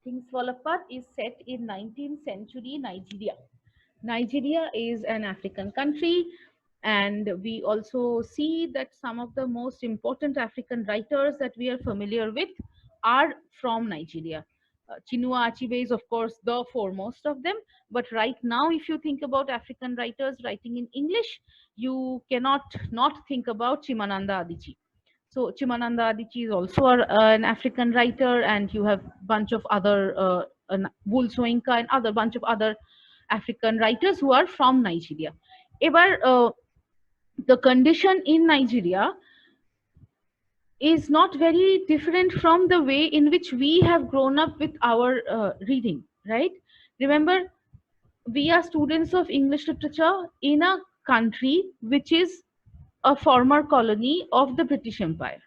Things Fall Apart is set in 19th century Nigeria. Nigeria is an African country, and we also see that some of the most important African writers that we are familiar with are from Nigeria. Chinua Achebe is, of course, the foremost of them. But right now, if you think about African writers writing in English, you cannot not think about Chimamanda Adichie. So Chimamanda Adichie is also an African writer, and you have bunch of other Bull Soyinka and other bunch of other African writers who are from Nigeria. Ever the condition in Nigeria is not very different from the way in which we have grown up with our reading, right? Remember, we are students of English literature in a country which is a former colony of the British Empire.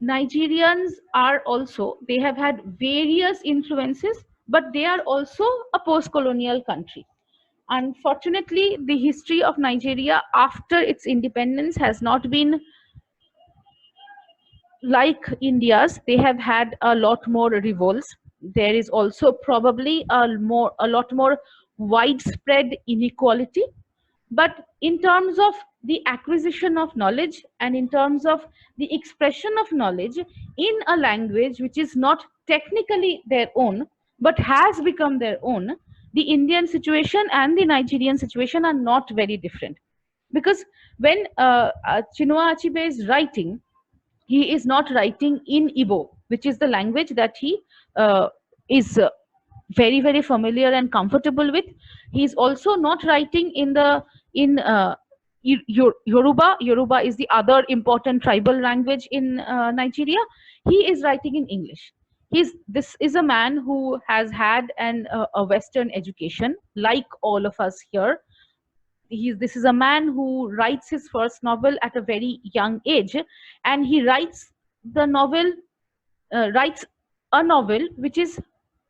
Nigerians are also, they have had various influences, but they are also a post-colonial country. Unfortunately, the history of Nigeria after its independence has not been like India's. They have had a lot more revolts. There is also probably a lot more widespread inequality. But in terms of the acquisition of knowledge and in terms of the expression of knowledge in a language which is not technically their own but has become their own, the Indian situation and the Nigerian situation are not very different. Because when Chinua Achebe is writing, he is not writing in Igbo, which is the language that he is very, very familiar and comfortable with. He is also not writing in the Yoruba. Yoruba is the other important tribal language in Nigeria. He is writing in English. This is a man who has had a Western education, like all of us here. This is a man who writes his first novel at a very young age, and he writes a novel which is,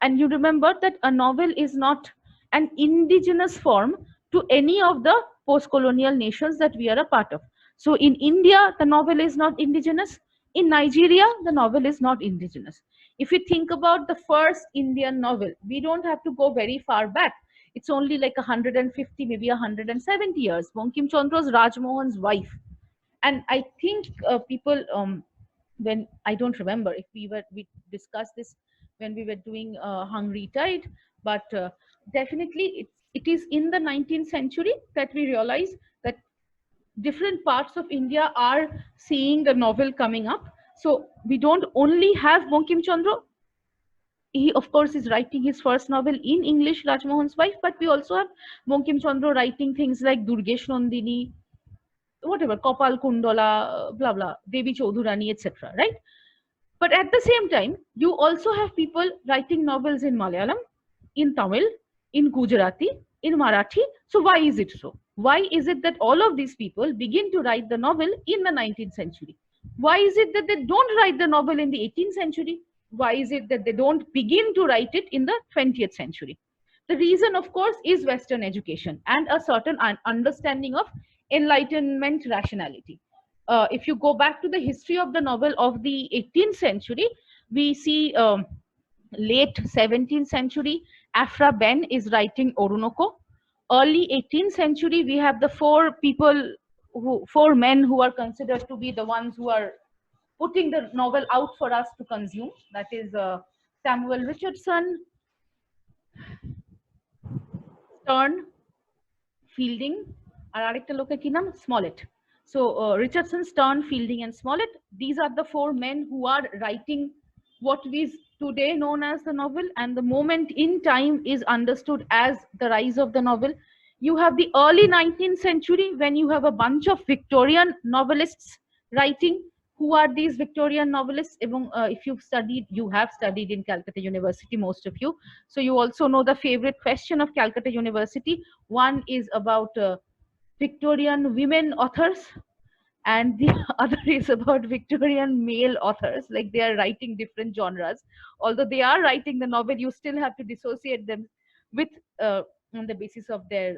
and you remember that a novel is not an indigenous form to any of the post-colonial nations that we are a part of. So in India, the novel is not indigenous. In Nigeria, the novel is not indigenous. If you think about the first Indian novel, we don't have to go very far back. It's only like 150, maybe 170 years. Bankim Chandra's Rajmohan's wife. And I think people, when I don't remember if we discussed this when we were doing Hungry Tide, but definitely it is in the 19th century that we realize that different parts of India are seeing the novel coming up. So we don't only have Bankim Chandra. He, of course, is writing his first novel in English, Rajmohan's wife, but we also have Bankim Chandra writing things like Durgesh Nandini, whatever, Kopal Kundola, blah, blah, Devi Chaudhurani, etc., right? But at the same time, you also have people writing novels in Malayalam, in Tamil, in Gujarati, in Marathi. So why is it so? Why is it that all of these people begin to write the novel in the 19th century? Why is it that they don't write the novel in the 18th century? Why is it that they don't begin to write it in the 20th century? The reason, of course, is Western education and a certain understanding of Enlightenment rationality. If you go back to the history of the novel of the 18th century, we see late 17th century, Afra Ben is writing Orunoko. Early 18th century, we have the four men who are considered to be the ones who are putting the novel out for us to consume. That is Samuel Richardson, Stern, Fielding, Smollett. So Richardson, Stern, Fielding, and Smollett, these are the four men who are writing what is today known as the novel, and the moment in time is understood as the rise of the novel. You have the early 19th century when you have a bunch of Victorian novelists writing. Who are these Victorian novelists? If you have studied in Calcutta University, most of you. So you also know the favorite question of Calcutta University. One is about Victorian women authors, and the other is about Victorian male authors. Like, they are writing different genres. Although they are writing the novel, you still have to dissociate them with on the basis of their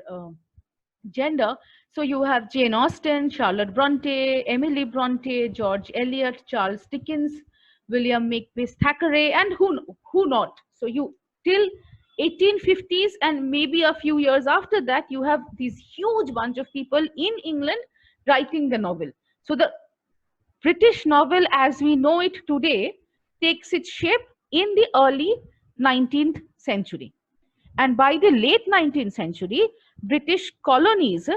gender. So you have Jane Austen, Charlotte Bronte, Emily Bronte, George Eliot, Charles Dickens, William Makepeace Thackeray, and who who not? So you till 1850s and maybe a few years after that, you have these huge bunch of people in England writing the novel. So the British novel as we know it today takes its shape in the early 19th century. And by the late 19th century, British colonies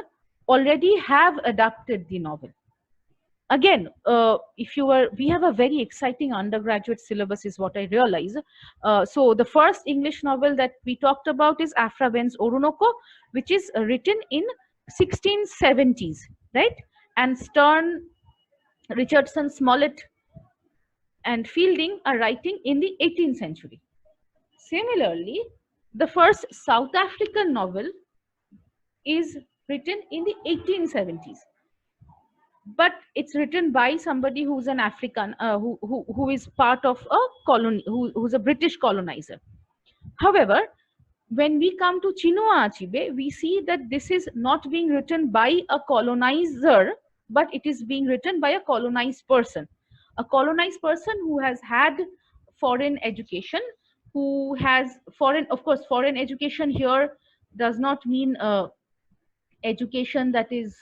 already have adapted the novel. Again, we have a very exciting undergraduate syllabus is what I realize. So the first English novel that we talked about is Afra Ben's Orunoko, which is written in 1670s, right? And Stern, Richardson, Smollett, and Fielding are writing in the 18th century. Similarly, the first South African novel is written in the 1870s, but it's written by somebody who's an African, who is part of a colony, who's a British colonizer. However, when we come to Chinua Achebe, we see that this is not being written by a colonizer, but it is being written by a colonized person. A colonized person who has had foreign education, who has foreign, of course, foreign education here does not mean education that is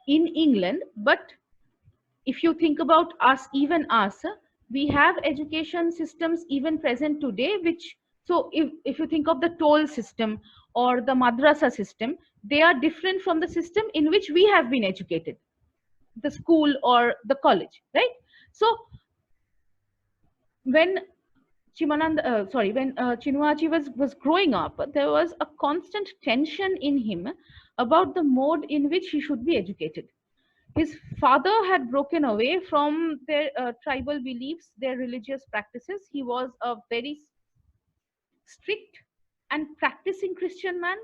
in England, but if you think about us, even us, we have education systems even present today, which, so if you think of the toll system or the madrasa system, they are different from the system in which we have been educated, the school or the college, right? So when Chinua Achebe was growing up, there was a constant tension in him about the mode in which he should be educated. His father had broken away from their tribal beliefs, their religious practices. He was a very strict and practicing Christian man.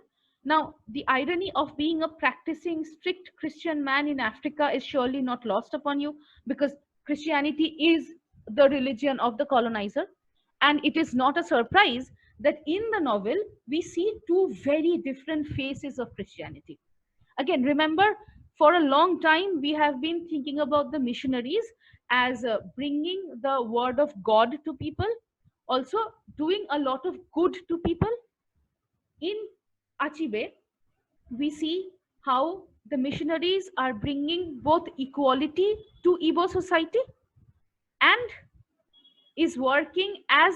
Now, the irony of being a practicing, strict Christian man in Africa is surely not lost upon you, because Christianity is the religion of the colonizer. And it is not a surprise that in the novel, we see two very different faces of Christianity. Again, remember, for a long time, we have been thinking about the missionaries as bringing the word of God to people, also doing a lot of good to people. In Achebe, we see how the missionaries are bringing both equality to Igbo society and is working as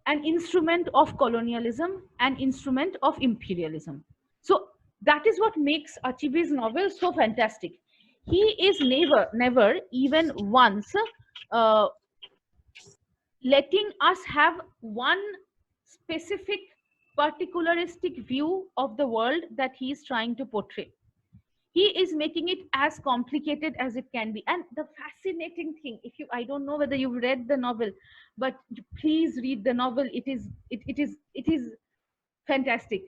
an instrument of colonialism, an instrument of imperialism. So that is what makes Achebe's novel so fantastic. He is never even once letting us have one specific particularistic view of the world that he is trying to portray. He is making it as complicated as it can be. And the fascinating thing, I don't know whether you've read the novel, but please read the novel. It is fantastic.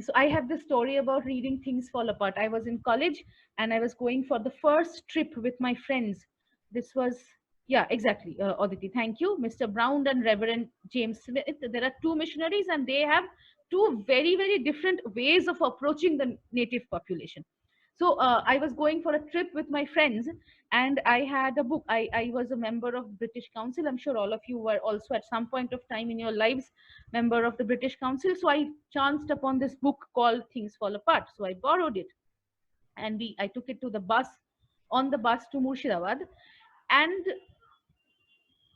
So I have the story about reading Things Fall Apart. I was in college and I was going for the first trip with my friends. This was, yeah, exactly, Aditi, thank you. Mr. Brown and Reverend James Smith. There are two missionaries and they have two very, very different ways of approaching the native population. So I was going for a trip with my friends and I had a book. I was a member of British Council. I'm sure all of you were also at some point of time in your lives member of the British Council. So I chanced upon this book called Things Fall Apart. So I borrowed it and I took it to the bus, on the bus to Murshidabad. And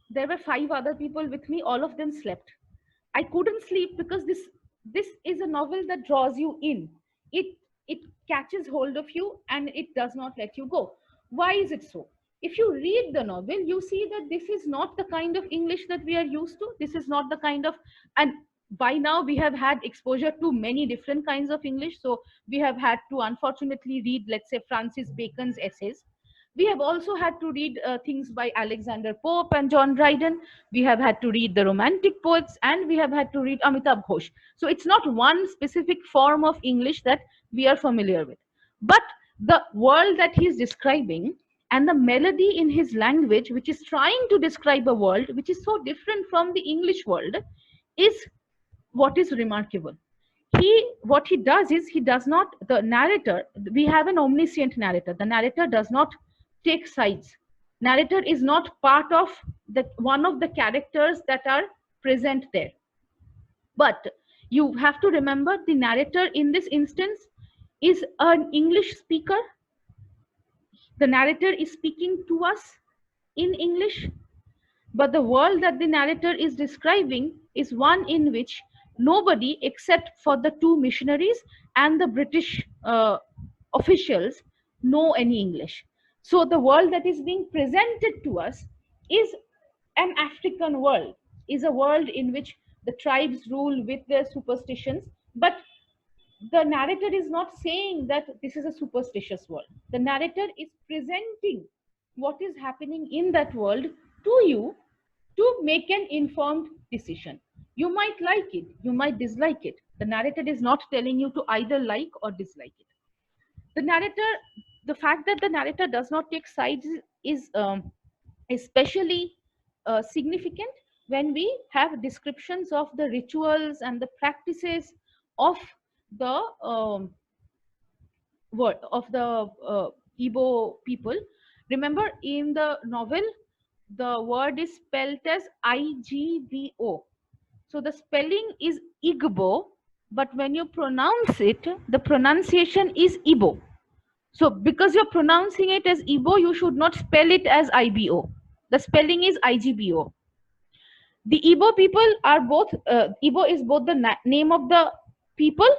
there were 5 other people with me. All of them slept. I couldn't sleep because this is a novel that draws you in. It catches hold of you and it does not let you go. Why is it so? If you read the novel, you see that this is not the kind of English that we are used to. This is not the kind of, and by now we have had exposure to many different kinds of English. So we have had to unfortunately read, let's say, Francis Bacon's essays. We have also had to read things by Alexander Pope and John Dryden. We have had to read the Romantic poets and we have had to read Amitabh Ghosh. So it's not one specific form of English that we are familiar with. But the world that he's describing and the melody in his language, which is trying to describe a world which is so different from the English world, is what is remarkable. What he does is, he does not, the narrator, we have an omniscient narrator. The narrator does not take sides. Narrator is not part of the one of the characters that are present there. But you have to remember the narrator in this instance is an English speaker. The narrator is speaking to us in English, but the world that the narrator is describing is one in which nobody except for the two missionaries and the British officials know any English. So the world that is being presented to us is an African world, is a world in which the tribes rule with their superstitions, but the narrator is not saying that this is a superstitious world. The narrator is presenting what is happening in that world to you to make an informed decision. You might like it, you might dislike it. The narrator is not telling you to either like or dislike it. The narrator, the fact that the narrator does not take sides is especially significant when we have descriptions of the rituals and the practices of the word of the Igbo people. Remember, in the novel, the word is spelled as Igbo. So the spelling is Igbo, but when you pronounce it, the pronunciation is Ibo. So because you're pronouncing it as Ibo, you should not spell it as IBO. The spelling is IGBO. The Igbo people are both, Igbo is both the name of the people,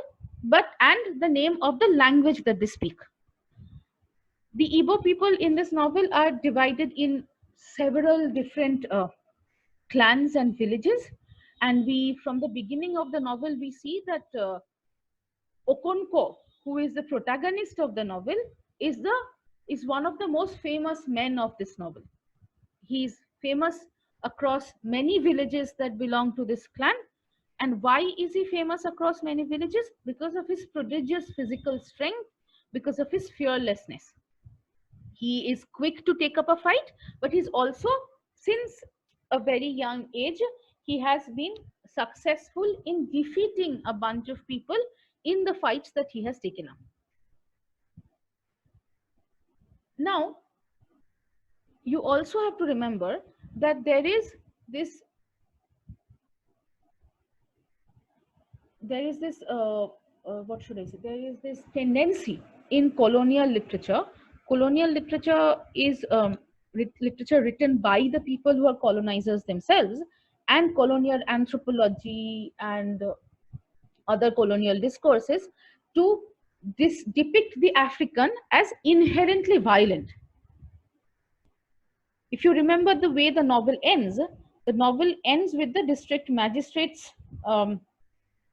but and the name of the language that they speak. The Igbo people in this novel are divided in several different clans and villages. And we, from the beginning of the novel, we see that Okonko, who is the protagonist of the novel, is one of the most famous men of this novel. He is famous across many villages that belong to this clan. And why is he famous across many villages? Because of his prodigious physical strength, because of his fearlessness. He is quick to take up a fight, but he's also, since a very young age, he has been successful in defeating a bunch of people in the fights that he has taken up. Now, you also have to remember that there is this what should I say? There is this tendency in colonial literature. Colonial literature is literature written by the people who are colonizers themselves, and colonial anthropology and other colonial discourses to depict the African as inherently violent. If you remember the way the novel ends with the district magistrate's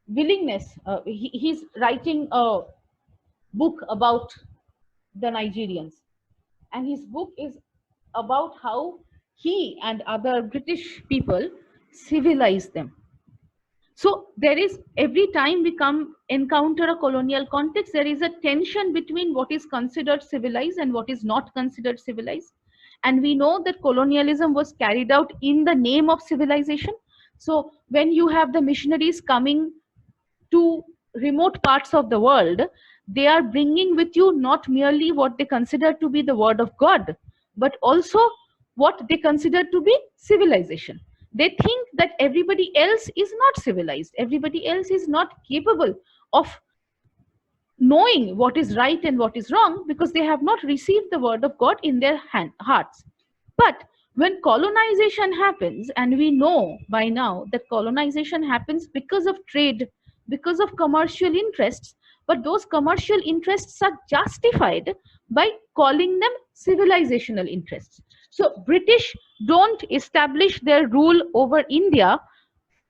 willingness. He's writing a book about the Nigerians, and his book is about how he and other British people civilized them. So there is, every time we encounter a colonial context, there is a tension between what is considered civilized and what is not considered civilized. And we know that colonialism was carried out in the name of civilization. So when you have the missionaries coming to remote parts of the world, they are bringing with you not merely what they consider to be the word of God, but also what they consider to be civilization. They think that everybody else is not civilized. Everybody else is not capable of knowing what is right and what is wrong because they have not received the word of God in their hearts. But when colonization happens, and we know by now that colonization happens because of trade, because of commercial interests, but those commercial interests are justified by calling them civilizational interests. So British don't establish their rule over India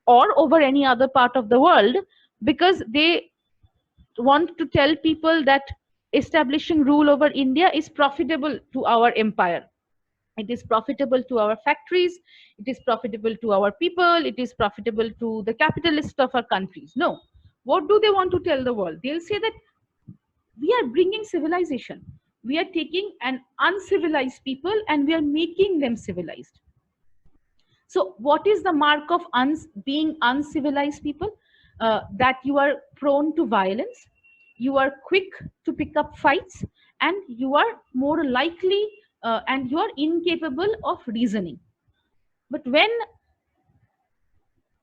or over any other part of the world because they want to tell people that establishing rule over India is profitable to our empire. It is profitable to our factories. It is profitable to our people. It is profitable to the capitalists of our countries. No. What do they want to tell the world? They'll say that we are bringing civilization. We are taking an uncivilized people and we are making them civilized. So what is the mark of being uncivilized people? That you are prone to violence, you are quick to pick up fights, and you are more likely and you are incapable of reasoning. But when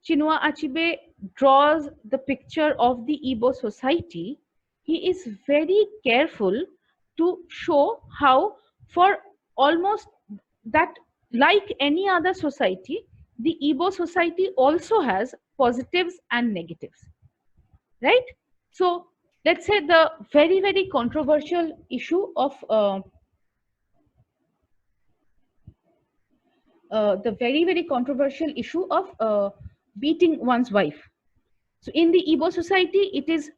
Chinua Achebe draws the picture of the Igbo society, he is very careful to show how, for almost that, like any other society, the Igbo society also has positives and negatives, right? So let's say the very, very controversial issue of beating one's wife. So in the Igbo society, it is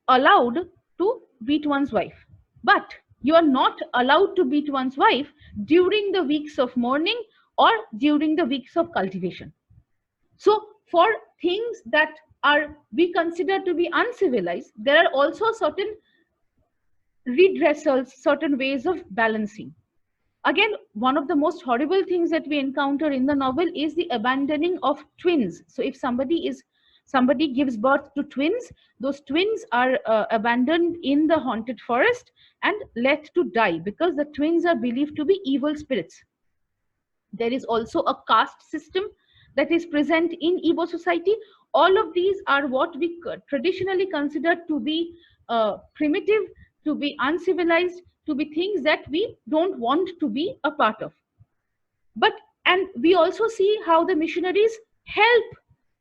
allowed to beat one's wife, but you are not allowed to beat one's wife during the weeks of mourning or during the weeks of cultivation. So for things that are we consider to be uncivilized, there are also certain redressals, certain ways of balancing. Again, one of the most horrible things that we encounter in the novel is the abandoning of twins. So if somebody gives birth to twins, those twins are abandoned in the haunted forest and let to die because the twins are believed to be evil spirits. There is also a caste system that is present in Igbo society. All of these are what we traditionally consider to be primitive, to be uncivilized, to be things that we don't want to be a part of. But, and we also see how the missionaries help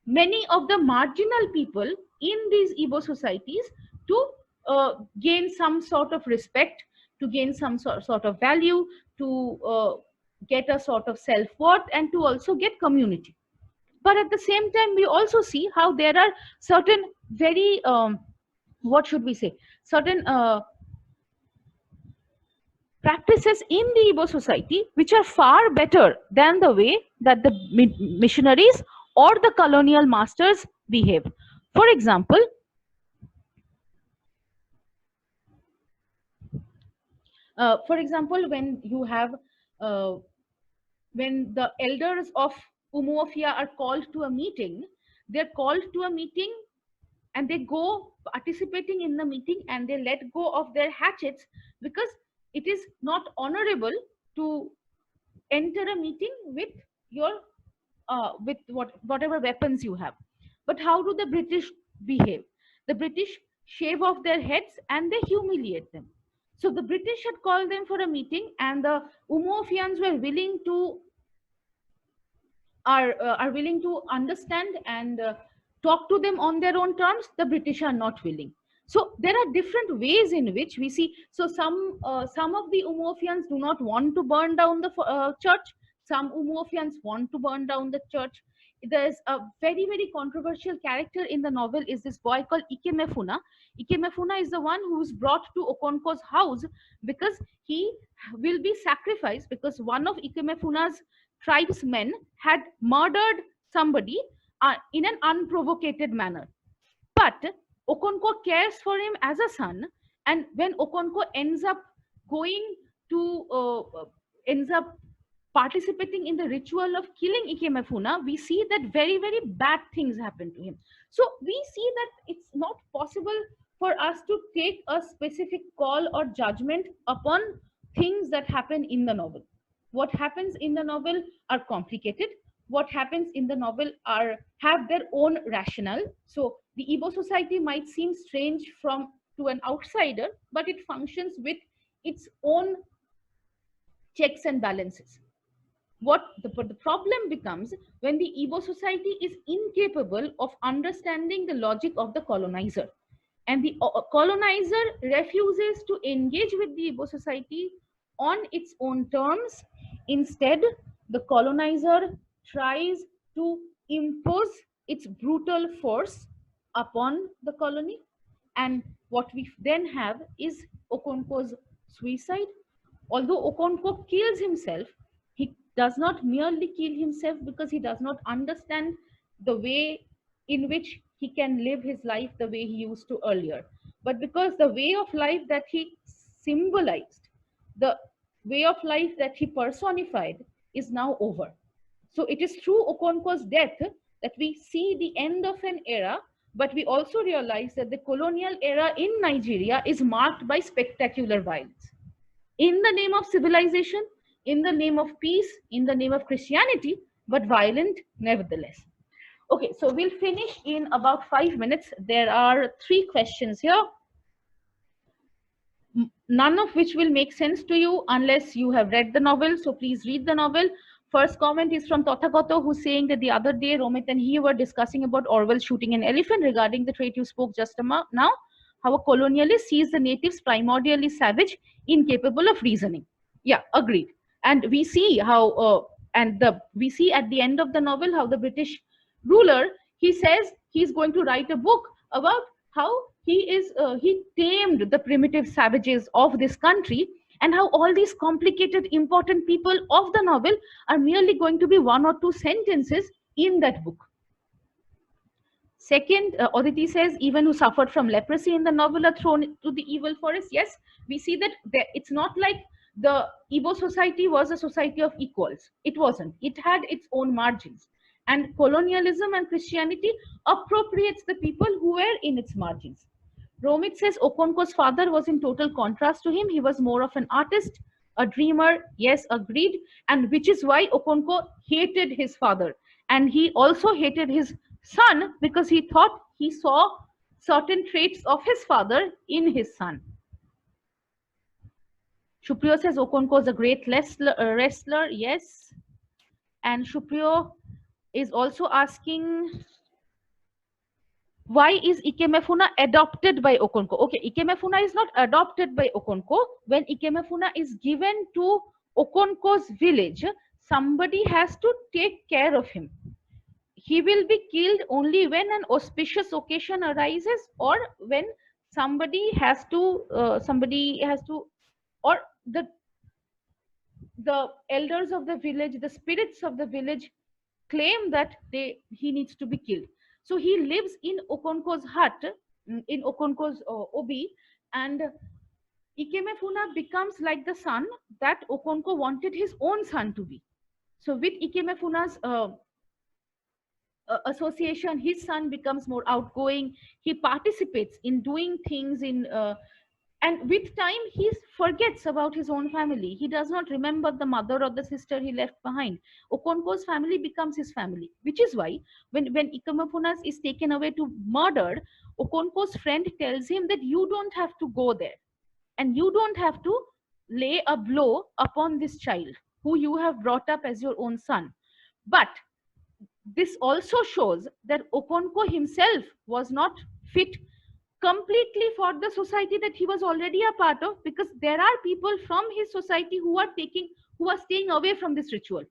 many of the marginal people in these Igbo societies to gain some sort of respect, to gain some sort of value, to get a sort of self-worth, and to also get community. But at the same time, we also see how there are certain very, what should we say, certain practices in the Igbo society which are far better than the way that the missionaries or the colonial masters behave. For example, when you have when the elders of Umuofia are called to a meeting, they're called to a meeting and they go participating in the meeting and they let go of their hatchets because it is not honorable to enter a meeting with your with whatever weapons you have. But how do the British behave? The British shave off their heads and they humiliate them. So the British had called them for a meeting, and the Umuofians were willing to are willing to understand and talk to them on their own terms. The British are not willing. So there are different ways in which we see. So some of the Umuofians do not want to burn down the church. Some Umuofians want to burn down the church. There's a very, very controversial character in the novel is this boy called Ikemefuna. Ikemefuna is the one who is brought to Okonko's house because he will be sacrificed, because one of Ikemefuna's tribesmen had murdered somebody in an unprovocated manner. But Okonko cares for him as a son, and when Okonko ends up going to ends up participating in the ritual of killing Ikemefuna, we see that very, very bad things happen to him. So we see that it's not possible for us to take a specific call or judgment upon things that happen in the novel. What happens in the novel are complicated. What happens in the novel have their own rationale. So the Igbo society might seem strange to an outsider, but it functions with its own checks and balances. But the problem becomes when the Igbo society is incapable of understanding the logic of the colonizer, and the colonizer refuses to engage with the Igbo society on its own terms. Instead, the colonizer tries to impose its brutal force upon the colony, and what we then have is Okonko's suicide. Although Okonko kills himself, he does not merely kill himself because he does not understand the way in which he can live his life the way he used to earlier, but because the way of life that he symbolized, the way of life that he personified, is now over. So it is through Okonko's death that we see the end of an era, but we also realize that the colonial era in Nigeria is marked by spectacular violence. in the name of civilization, in the name of peace, in the name of Christianity, but violent nevertheless. Okay, so we'll finish in about 5 minutes. There are 3 questions here, none of which will make sense to you unless you have read the novel. So please read the novel. First comment is from Tathagato, who's saying that the other day Romit and he were discussing about Orwell shooting an elephant regarding the trait you spoke just now, how a colonialist sees the natives primordially savage, incapable of reasoning. Yeah, agreed. And we see how, we see at the end of the novel how the British ruler, he says he's going to write a book about how he tamed the primitive savages of this country, and how all these complicated important people of the novel are merely going to be 1 or 2 sentences in that book. Second, Aditi says, even who suffered from leprosy in the novel are thrown into the evil forest. Yes, we see that it's not like the Igbo society was a society of equals. It wasn't. It had its own margins. And colonialism and Christianity appropriates the people who were in its margins. Romit says Okonko's father was in total contrast to him. He was more of an artist, a dreamer. Yes, agreed. And which is why Okonko hated his father. And he also hated his son because he thought he saw certain traits of his father in his son. Shupriyo says Okonko is a great wrestler. Yes. And Shupriyo is also asking, why is Ikemefuna adopted by Okonko? Okay, Ikemefuna is not adopted by Okonko. When Ikemefuna is given to Okonko's village, somebody has to take care of him. He will be killed only when an auspicious occasion arises, or when somebody has to, or the elders of the village, the spirits of the village claim that he needs to be killed. So he lives in Okonko's hut, in Okonko's obi, and Ikemefuna becomes like the son that Okonko wanted his own son to be. So with Ikemefuna's association, his son becomes more outgoing. He participates in doing things and with time he forgets about his own family. He does not remember the mother or the sister he left behind. Okonko's family becomes his family, which is why when Ikemafunas is taken away to murdered, Okonko's friend tells him that you don't have to go there, and you don't have to lay a blow upon this child who you have brought up as your own son. But this also shows that Okonko himself was not fit completely for the society that he was already a part of, because there are people from his society who are staying away from this ritual.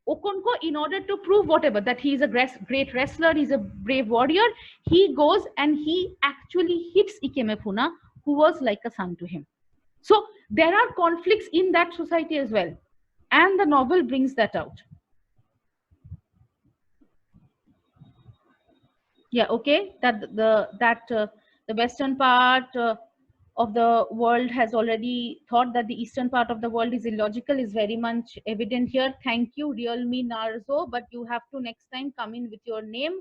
Okonko, in order to prove whatever, that he is a great wrestler, he's a brave warrior, he goes and he actually hits Ikemefuna, who was like a son to him. So there are conflicts in that society as well, and the novel brings that out. Yeah, okay, that the western part of the world has already thought that the eastern part of the world is illogical is very much evident here. Thank you, Real Me Narzo, but you have to next time come in with your name.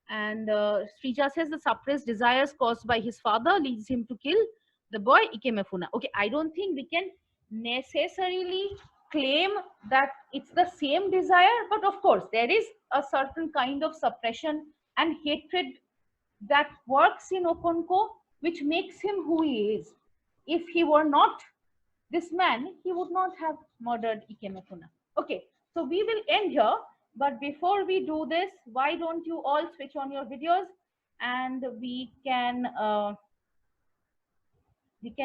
And Srija says the suppressed desires caused by his father leads him to kill the boy Ikemefuna. Okay, I don't think we can necessarily claim that it's the same desire, but of course there is a certain kind of suppression and hatred that works in Okonko, which makes him who he is. If he were not this man, he would not have murdered Ikemefuna. Okay, so we will end here. But before we do this, why don't you all switch on your videos, and we can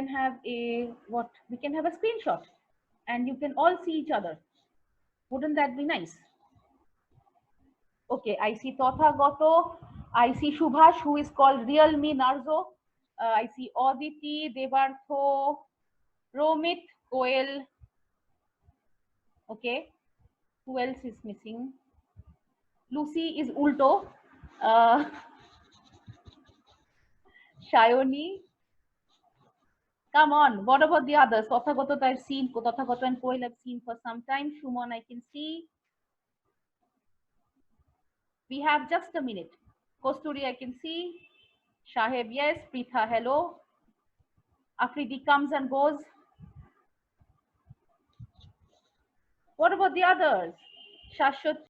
have a screenshot, and you can all see each other. Wouldn't that be nice? Okay, I see Tathagato. I see Shubhash, who is called Real Me Narzo. I see Aditi, Devartho, Romit, Koel. Okay, who else is missing? Lucy is Ulto. Shayoni. Come on, what about the others? Tathagato I've seen, Tathagato and Koel I've seen for some time. Shumon I can see. We have just a minute. Kosturi I can see. Shaheb, yes. Pritha, hello. Afridi comes and goes. What about the others? Shashwat